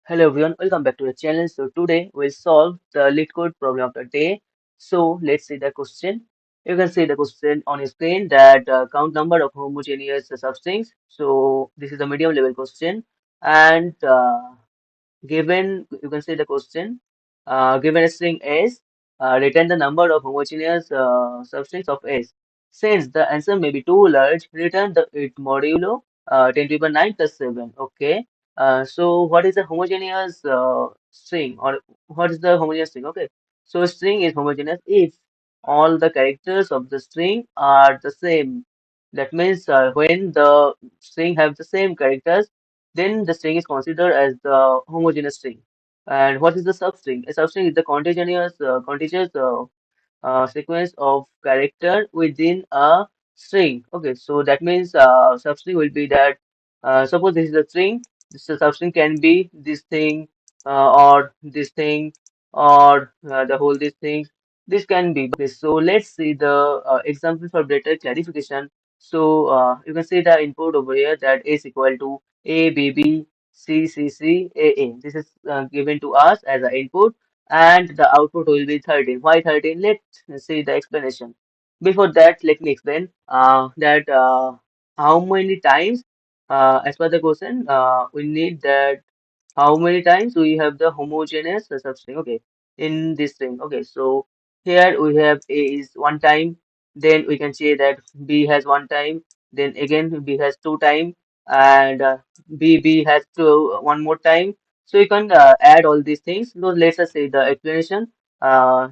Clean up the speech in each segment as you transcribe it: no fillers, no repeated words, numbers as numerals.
Hello everyone, welcome back to the channel. So today we'll solve the Leetcode problem of the day. So let's see the question. You can see the question on your screen that count number of homogeneous substrings. So this is a medium level question and given, you can see the question, given a string S, return the number of homogeneous substrings of S. Since the answer may be too large, return the it modulo 10 to the power 9 plus 7. Okay. So what is the homogeneous string, or what is the homogeneous string? Okay. So string is homogeneous if all the characters of the string are the same. That means when the string have the same characters, then the string is considered as the homogeneous string. And what is the substring? A substring is the contiguous sequence of character within a string. Okay, so that means substring will be that. Suppose this is a string. This substring can be this thing, or this thing, or the whole these things. This can be. Okay, so let's see the example for better clarification. So you can see the input over here that is equal to A, B, B, C, C, C, A, A. This is given to us as an input, and the output will be 13. Why 13? Let's see the explanation. Before that, let me explain that how many times, as per the question, we need that how many times we have the homogeneous substring, okay, in this string. Okay, so here we have A is one time, then we can say that B has one time, then again B has two time, and B has one more time. So you can add all these things. So let's just say the explanation. Uh,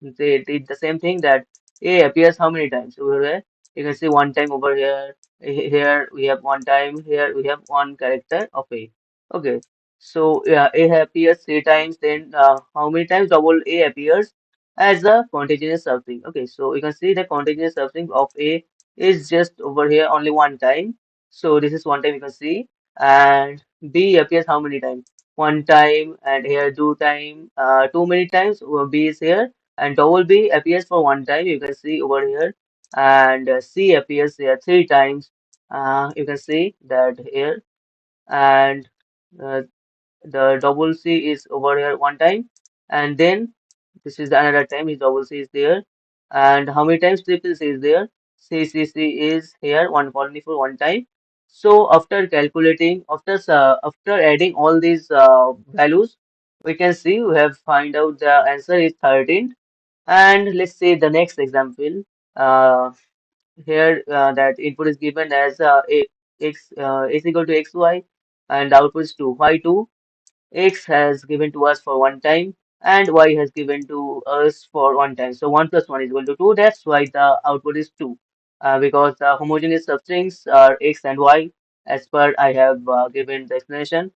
they did the same thing that A appears how many times over here. You can see one time over here. Here we have one time. Here we have one character of A. Okay, so yeah, A appears three times. Then how many times double A appears as a continuous substring? Okay, so you can see the continuous substring of A is just over here only one time. So this is one time you can see, and B appears how many times? One time, and here two time. Too many times B is here, and double B appears for one time. You can see over here, and C appears here three times. You can see that here, and uh, the double C is over here one time, and then this is another time his double C is there. And how many times triple C is there? C is here one colony for one time. So after calculating, after adding all these values, we can see we have find out the answer is 13. And let's say the next example. Here that input is given as x is equal to xy, and output is 2 y2. X has given to us for one time, and Y has given to us for one time. So 1 plus 1 is equal to 2. That's why the output is 2. Because the homogeneous substrings are X and Y, as per I have given the explanation.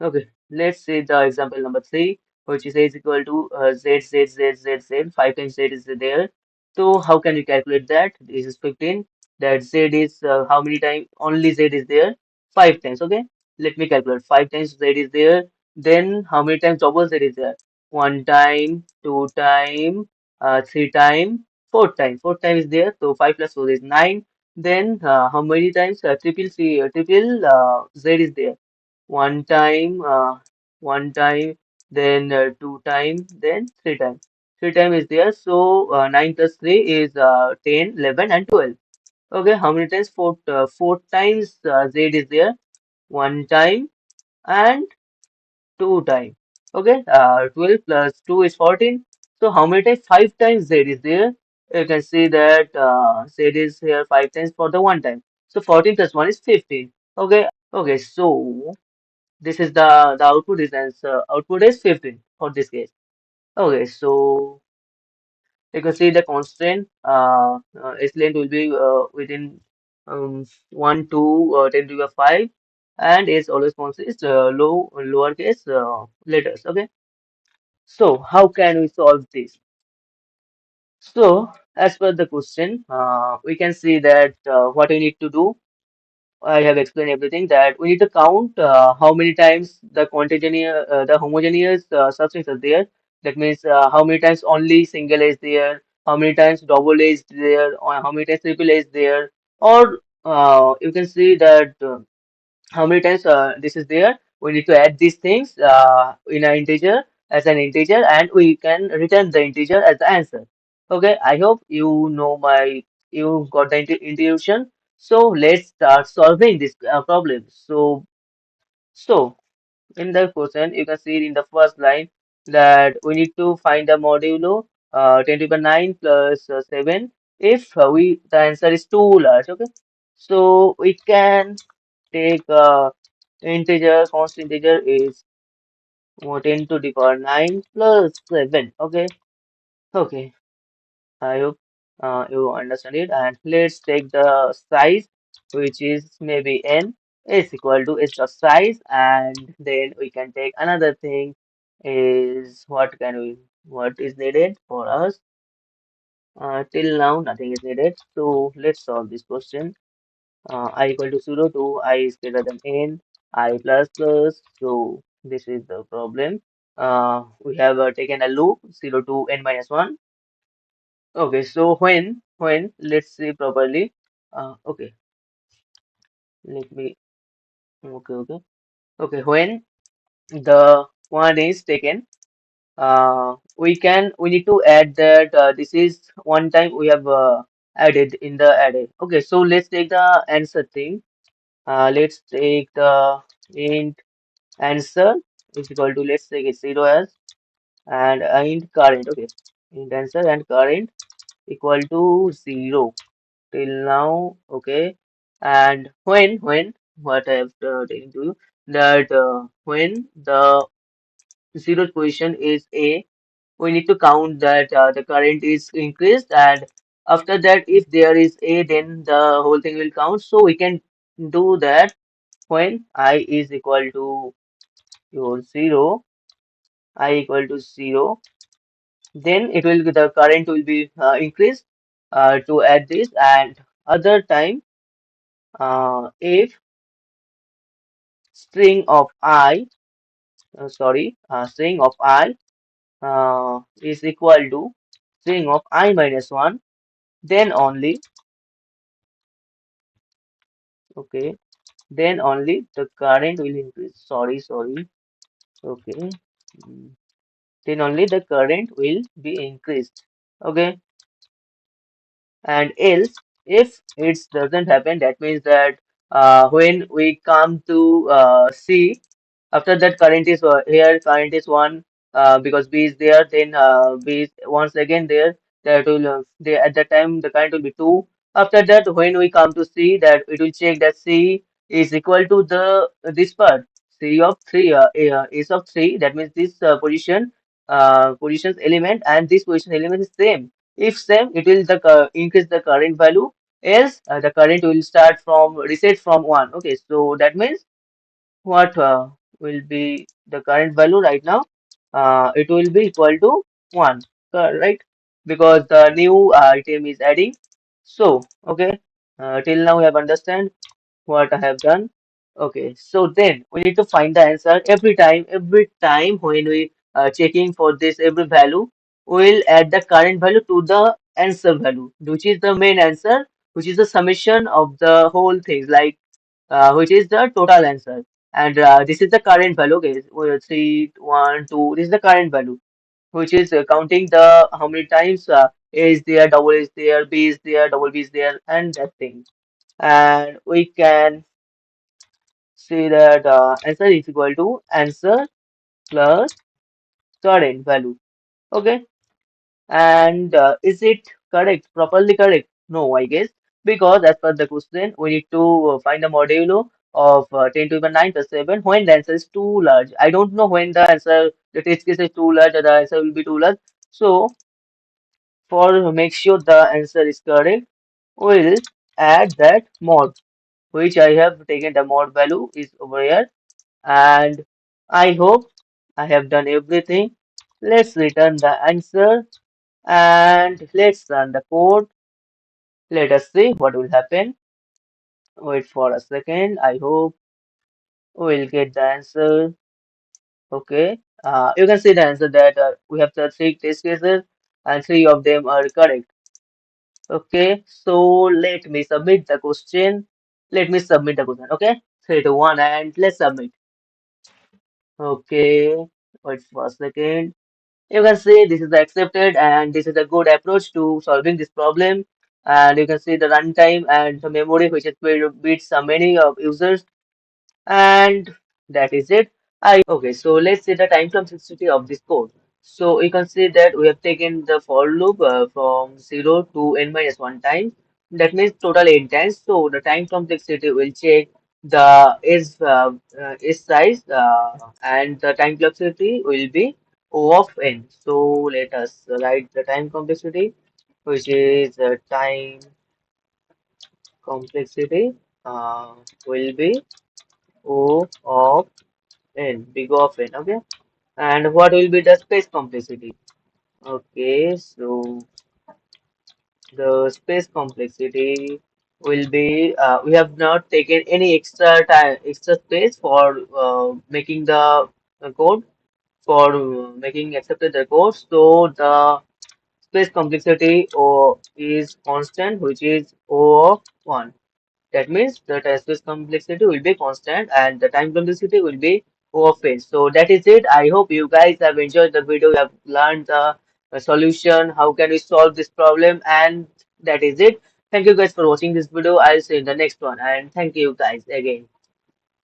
Okay, let's see the example number three, which is equal to z. 5 times z is there. So how can we calculate that? This is 15. That z is how many times? Only z is there. 5 times. Okay, let me calculate. 5 times z is there. Then how many times double z is there? One time, two time, three time, four time. Four time is there. So 5 plus 4 is 9. Then how many times triple z is there? One time, then two time, then three time. Three time is there. So 9 plus 3 is 10, 11, and 12. Okay, how many times? Four times Z is there. One time and two time. Okay, 12 plus 2 is 14. So how many times? Five times Z is there. You can see that Z is here five times for the one time. So 14 plus 1 is 15. Okay, so this is the output is answer. Output is 15 for this case. Okay, so you can see the constant its length will be within 1 to 10 to the 5, and is always consists lowercase letters. Okay, so how can we solve this? So as per the question, we can see that what we need to do. I have explained everything that we need to count how many times the homogeneous substance is there. That means how many times only single A is there, how many times double A is there, or how many times triple A is there, or you can see that how many times this is there. we need to add these things in an integer as an integer, and we can return the integer as the answer. Okay, I hope you got the intuition. So let's start solving this problem. So in the question, you can see in the first line that we need to find the modulo 10 to the power 9 plus 7 if the answer is too large. Okay, so we can take constant integer is 10 to the power 9 plus 7. Okay, okay. I hope you understand it. And let's take the size, which is maybe n is equal to s of size, and then we can take another thing is what is needed for us. Till now, nothing is needed. So let's solve this question. I equal to 0 to I is greater than n, I plus plus. So this is the problem. We have taken a loop 0 to n minus 1. Okay, so when let's see properly. Okay, let me okay. Okay, when the one is taken, we need to add that this is one time we have added in the array. Okay, so let's take the answer thing. Let's take the int answer is equal to, let's take it 0 as, and int current. Okay, int answer and current equal to 0 till now. Okay, and when what I have taken to you that when the zeroth position is a, we need to count that the current is increased, and after that if there is a, then the whole thing will count. So we can do that when I is equal to your 0, I equal to 0, then the current will be increased to add this. And other time, if string of I, string of I is equal to string of I minus 1, then only, okay, then only the current will increase. Sorry. Okay, mm, then only the current will be increased. Okay, and else if it doesn't happen, that means that when we come to C, after that current is here, current is 1 because B is there, then B is once again there, that will at that time the current will be 2. After that when we come to C, that it will check that C is equal to the this part, C of 3 is of 3, that means this positions element and this position element is same. If same, it will increase the current value. Else, the current will start from reset from 1. Okay, so that means what will be the current value right now? It will be equal to 1, right? Because the new item is adding. So, okay, till now we have understand what I have done. Okay, so then we need to find the answer every time when we checking for this every value, we'll add the current value to the answer value, which is the main answer, which is the summation of the whole things, like which is the total answer. And this is the current value. Okay, 3, 1, 2. This is the current value, which is counting the how many times A is there, double is there, B is there, double B is there, and that thing. And we can say that answer is equal to answer plus current value. Okay, and is it correct, properly correct? No, I guess, because as per the question, we need to find the modulo of 10 to the 9 plus 7 when the answer is too large. I don't know when the test case is too large or the answer will be too large. So, for make sure the answer is correct, we'll add that mod, which I have taken the mod value is over here. And I hope I have done everything. Let's return the answer and let's run the code. Let us see what will happen. Wait for a second. I hope we'll get the answer. Okay. You can see the answer that we have the 3 test cases and 3 of them are correct. Okay. So let me submit the question. Let me submit the question. Okay. 3 to 1 and let's submit. Okay, wait for a second. You can see this is the accepted and this is a good approach to solving this problem. And you can see the runtime and the memory which is beats many of users. And that is it. Okay, so let's see the time complexity of this code. So you can see that we have taken the for loop from 0 to n minus 1 time. That means total 8 times. So the time complexity will check the is size and the time complexity will be O of n. So let us write the time complexity, which is time complexity uh, will be O of n, big of n, okay? And what will be the space complexity? Okay, so the space complexity will be we have not taken any extra time, extra space for making the code, for making accepted the code. So the space complexity is constant, which is O of 1. That means the test space complexity will be constant and the time complexity will be O of n. So that is it. I hope you guys have enjoyed the video. You have learned the solution. How can we solve this problem? And that is it. Thank you guys for watching this video. I'll see you in the next one. And thank you guys again.